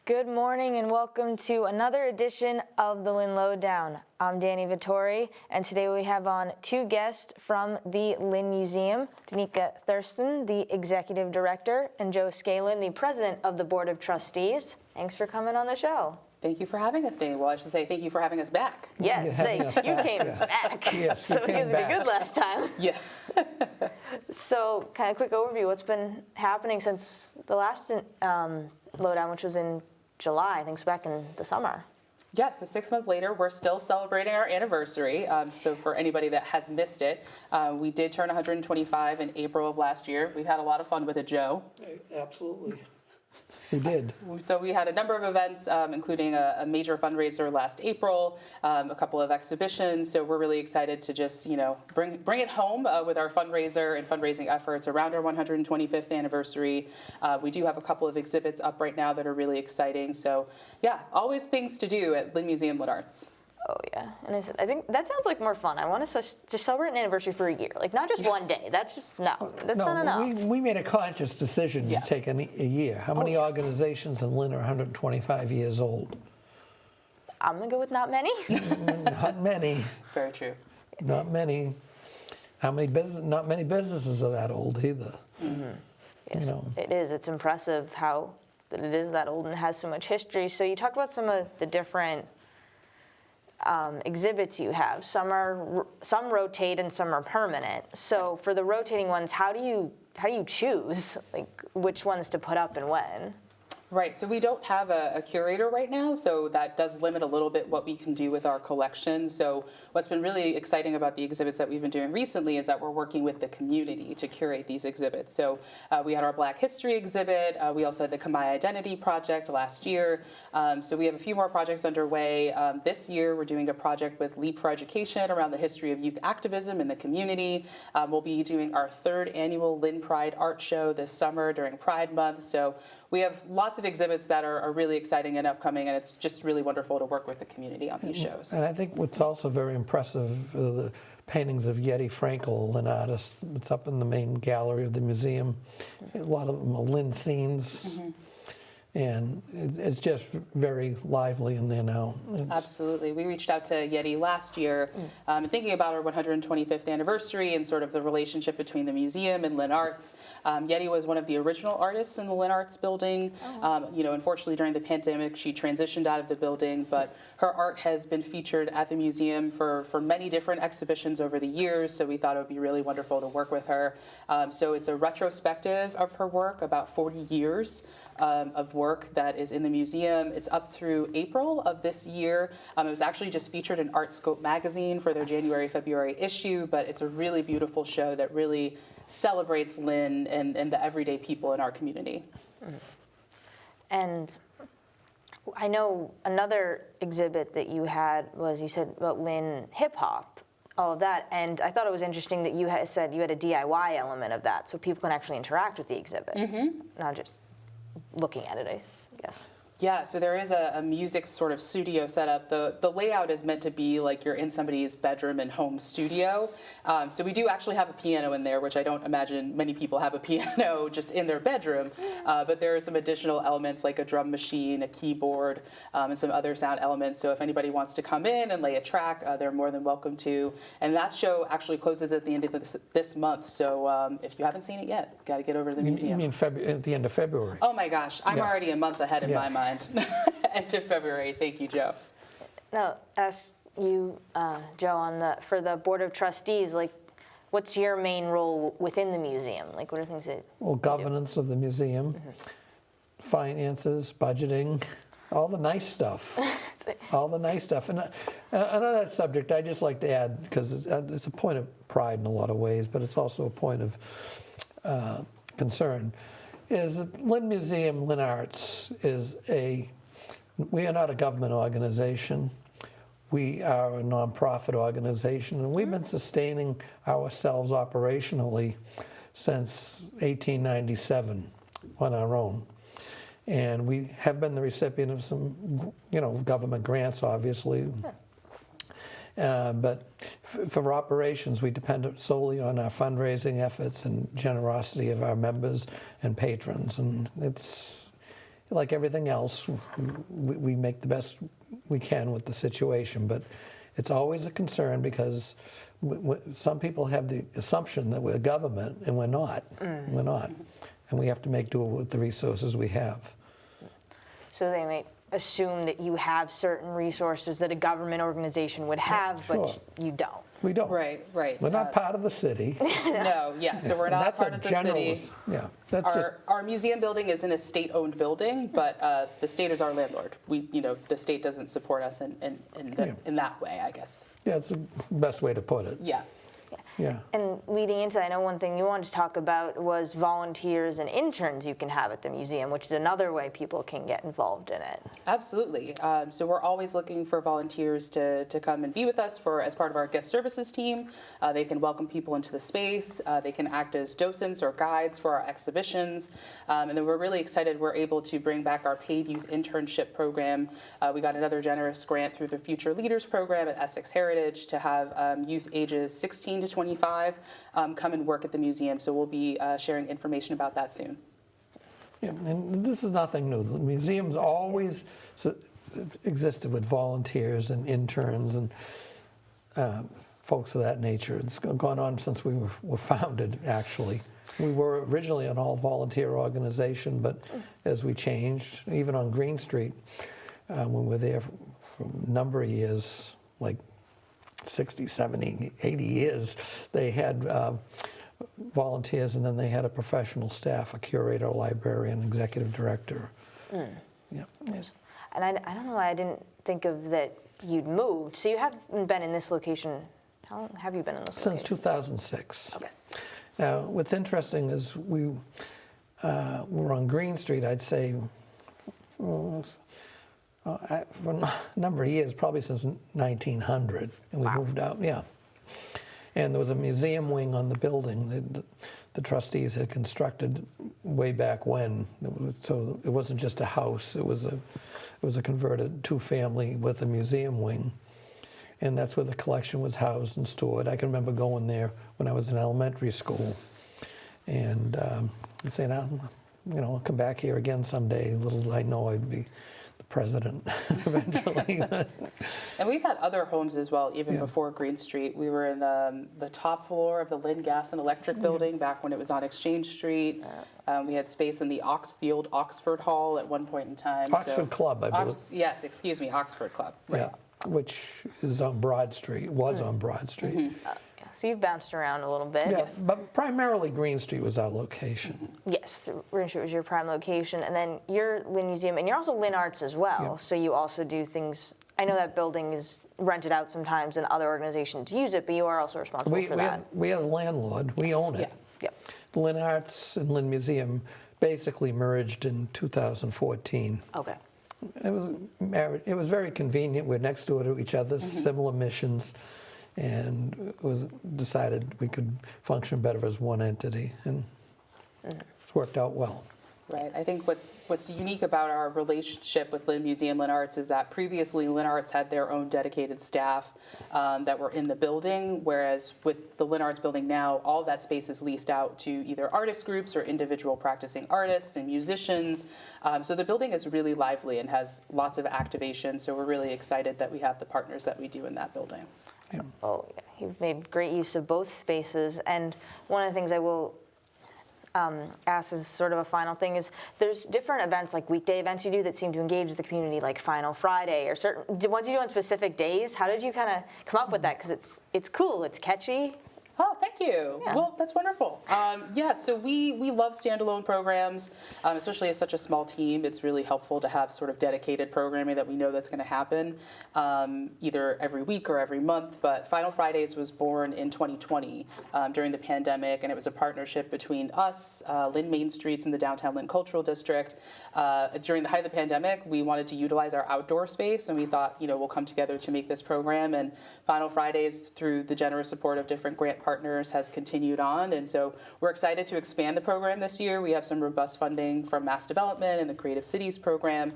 Good morning and welcome to another edition of the Lynn Lowdown. I'm Danny Vittori, and today we have on two guests from the Lynn Museum, Doneeca Thurston, the Executive Director, and Joe Scanlon, the President of the Board of Trustees. Thanks for coming on the show. Thank you for having us, Danny. Well, I should say thank you for having us back. Yes, you came back. Yes, so it was pretty good last time. Yeah. So, kind of quick overview, what's been happening since the last lowdown, which was in July, I think it's back in the summer. Yeah, so 6 months later, we're still celebrating our anniversary. So for anybody that has missed it, we did turn 125 in April of last year. We've had a lot of fun with it, Joe. Absolutely. We did. So we had a number of events, including a major fundraiser last April, a couple of exhibitions. So we're really excited to just, bring it home with our fundraiser and fundraising efforts around our 125th anniversary. We do have a couple of exhibits up right now that are really exciting. So yeah, always things to do at Lynn Museum, LynnArts. Oh yeah, and I think that sounds like more fun. I want to just celebrate an anniversary for a year, like not just one day. That's just not enough. We made a conscious decision to take a year. How many organizations in Lynn are 125 years old? I'm gonna go with not many. Not many. Very true. Not many. Not many businesses are that old either. Mm-hmm. Yes, it is. It's impressive how that it is that old and has so much history. So you talked about some of the different exhibits you have. Some rotate and some are permanent. So for the rotating ones, how do you choose which ones to put up and when? Right, so we don't have a curator right now, so that does limit a little bit what we can do with our collection. So what's been really exciting about the exhibits that we've been doing recently is that we're working with the community to curate these exhibits. So we had our Black History exhibit, we also had the Khmer Identity Project last year. So we have a few more projects underway. This year we're doing a project with Leap for Education around the history of youth activism in the community. We'll be doing our 3rd annual Lynn Pride Art Show this summer during Pride Month. So we have lots of exhibits that are really exciting and upcoming, and it's just really wonderful to work with the community on these shows. And I think what's also very impressive, the paintings of Yeti Frankel, an artist that's up in the main gallery of the museum. A lot of them are Lynn scenes. Mm-hmm. And it's just very lively in there now. Absolutely. We reached out to Yeti last year, thinking about our 125th anniversary and sort of the relationship between the museum and LynnArts. Yeti was one of the original artists in the LynnArts building. Unfortunately, during the pandemic, she transitioned out of the building, but her art has been featured at the museum for many different exhibitions over the years, so we thought it would be really wonderful to work with her. So it's a retrospective of her work, about 40 years of work that is in the museum. It's up through April of this year. It was actually just featured in Artscope magazine for their January-February issue, but it's a really beautiful show that really celebrates Lynn and the everyday people in our community. And I know another exhibit that you had was, you said about Lynn hip hop, all of that, and I thought it was interesting that you said you had a DIY element of that, so people can actually interact with the exhibit, not just looking at it, I guess. Yeah, so there is a music sort of studio setup. The layout is meant to be like you're in somebody's bedroom and home studio. So we do actually have a piano in there, which I don't imagine many people have a piano just in their bedroom. But there are some additional elements like a drum machine, a keyboard, and some other sound elements. So if anybody wants to come in and lay a track, they're more than welcome to. And that show actually closes at the end of this month. So if you haven't seen it yet, got to get over to the museum. You mean at the end of February? Oh my gosh, I'm already a month ahead in my mind. End of February. Thank you, Joe. Now, ask you, Joe, for the Board of Trustees, what's your main role within the museum? What are things that governance of the museum, finances, budgeting, all the nice stuff. All the nice stuff. And on that subject, I just like to add, because it's a point of pride in a lot of ways, but it's also a point of concern, is that Lynn Museum, LynnArts we are not a government organization. We are a nonprofit organization, and we've been sustaining ourselves operationally since 1897 on our own. And we have been the recipient of some, government grants, obviously. But for operations, we depend solely on our fundraising efforts and generosity of our members and patrons. And like everything else, we make the best we can with the situation, but it's always a concern because some people have the assumption that we're government, and we're not. We're not. And we have to make do with the resources we have. So they may assume that you have certain resources that a government organization would have, Sure. but you don't. We don't. Right. We're not part of the city. No, yeah, so we're And not that's part a of the general, city. yeah, that's just, Our museum building is in a state-owned building, but the state is our landlord. The state doesn't support us in that way, I guess. yeah, it's the best way to put it. Yeah. Yeah. And leading into that, I know one thing you wanted to talk about was volunteers and interns you can have at the museum, which is another way people can get involved in it. Absolutely. So we're always looking for volunteers to come and be with us as part of our guest services team. They can welcome people into the space. They can act as docents or guides for our exhibitions. And then we're really excited we're able to bring back our paid youth internship program. We got another generous grant through the Future Leaders program at Essex Heritage to have youth ages 16 to 25 come and work at the museum. So we'll be sharing information about that soon. Yeah, and this is nothing new. The museum's always existed with volunteers and interns and folks of that nature. It's gone on since we were founded, actually. We were originally an all-volunteer organization, but as we changed, even on Green Street, when we were there for a number of years, like 60, 70, 80 years, they had volunteers, and then they had a professional staff, a curator, a librarian, executive director. Yeah. And I don't know why I didn't think of that you'd moved. So you haven't been in this location. How long have you been in this Since location? 2006. Yes. Now, what's interesting is we were on Green Street, I'd say, for a number of years, probably since 1900, and we moved out, yeah. And there was a museum wing on the building that the trustees had constructed way back when. So it wasn't just a house, it was a converted two-family with a museum wing. And that's where the collection was housed and stored. I can remember going there when I was in elementary school and saying, I'll come back here again someday. Little did I know I'd be the president eventually. And we've had other homes as well, even Yeah. before Green Street. We were in the top floor of the Lynn Gas and Electric building back when it was on Exchange Street. We had space in the old Oxford Hall at one point in time. Oxford Club, I believe. Yes, excuse me, Oxford Club. Right. Yeah, which is on Broad Street, was on Broad Street. So you've bounced around a little bit. Yeah, but primarily Green Street was our location. Yes, Green Street was your prime location, and then you're Lynn Museum, and you're also LynnArts as well. Yeah. So you also do things. I know that building is rented out sometimes, and other organizations use it, but you are also responsible for that. We are the landlord. We own it. Yeah. The LynnArts and Lynn Museum basically merged in 2014. Okay. It was very convenient. We're next door to each other, similar missions, and it was decided we could function better as one entity, and it's worked out well. Right. I think what's unique about our relationship with Lynn Museum, LynnArts, is that previously LynnArts had their own dedicated staff that were in the building, whereas with the LynnArts building now, all that space is leased out to either artist groups or individual practicing artists and musicians. So the building is really lively and has lots of activation. So we're really excited that we have the partners that we do in that building. Yeah. Oh, yeah. You've made great use of both spaces, and one of the things I will ask as sort of a final thing is there's different events, like weekday events you do that seem to engage the community, like Final Friday or certain ones you do on specific days. How did you kind of come up with that? Because it's cool, it's catchy. Oh, thank you. Yeah. Well, that's wonderful. So we love standalone programs, especially as such a small team. It's really helpful to have sort of dedicated programming that we know that's going to happen either every week or every month. But Final Fridays was born in 2020 during the pandemic, and it was a partnership between us, Lynn Main Streets, and the Downtown Lynn Cultural District. During the height of the pandemic, we wanted to utilize our outdoor space, and we thought, we'll come together to make this program. And Final Fridays, through the generous support of different grant partners, has continued on, and so we're excited to expand the program this year. We have some robust funding from Mass Development and the Creative Cities program.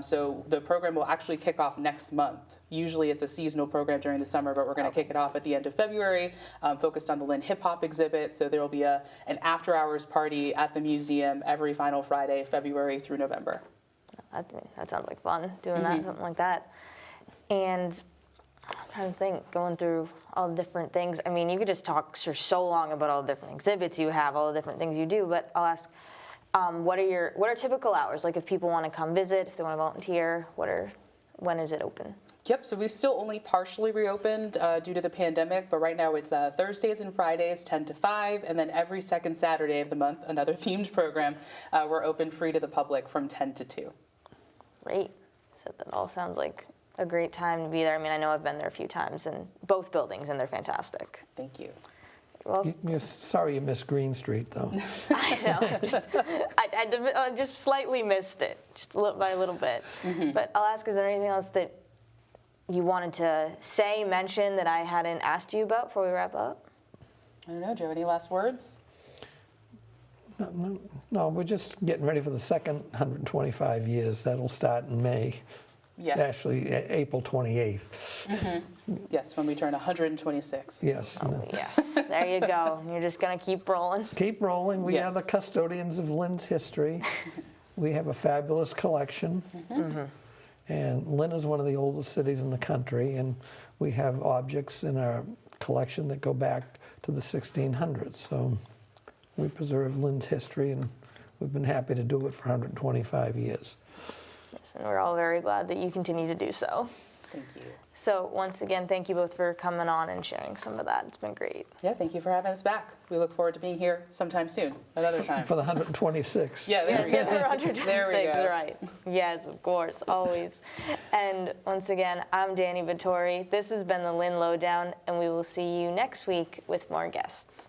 So the program will actually kick off next month. Usually it's a seasonal program during the summer, but we're going to kick it off at the end of February, focused on the Lynn Hip Hop exhibit. So there will be an after-hours party at the museum every Final Friday, February through November. That sounds like fun, doing that, something like that. And I'm trying to think, going through all the different things. I mean, you could just talk for so long about all the different exhibits you have, all the different things you do, but I'll ask, what are typical hours? Like if people want to come visit, if they want to volunteer, when is it open? Yep, so we've still only partially reopened due to the pandemic, but right now it's Thursdays and Fridays, 10 to 5, and then every second Saturday of the month, another themed program. We're open free to the public from 10 to 2. Great. So that all sounds like a great time to be there. I mean, I know I've been there a few times in both buildings, and they're fantastic. Thank you. Well, You're sorry you missed Green Street, though. I know. I just slightly missed it, just by a little bit. But I'll ask, is there anything else that you wanted to mention that I hadn't asked you about before we wrap up? I don't know, do you have any last words? No, we're just getting ready for the second 125 years. That'll start in May. Yes. Actually, April 28th. Yes, when we turn 126. Yes. Oh, yes. There you go. You're just going to keep rolling. Keep rolling. We are the Yes. custodians of Lynn's history. We have a fabulous collection. And Lynn is one of the oldest cities in the country, and we have objects in our collection that go back to the 1600s. So we preserve Lynn's history, and we've been happy to do it for 125 years. Yes, and we're all very glad that you continue to do so. Thank you. So once again, thank you both for coming on and sharing some of that. It's been great. Yeah, thank you for having us back. We look forward to being here sometime soon, another time. For the 126. Yeah, there we go. We're 126, There we go. right. Yes, of course, always. And once again, I'm Dani Vittori. This has been the Lynn Lowdown, and we will see you next week with more guests.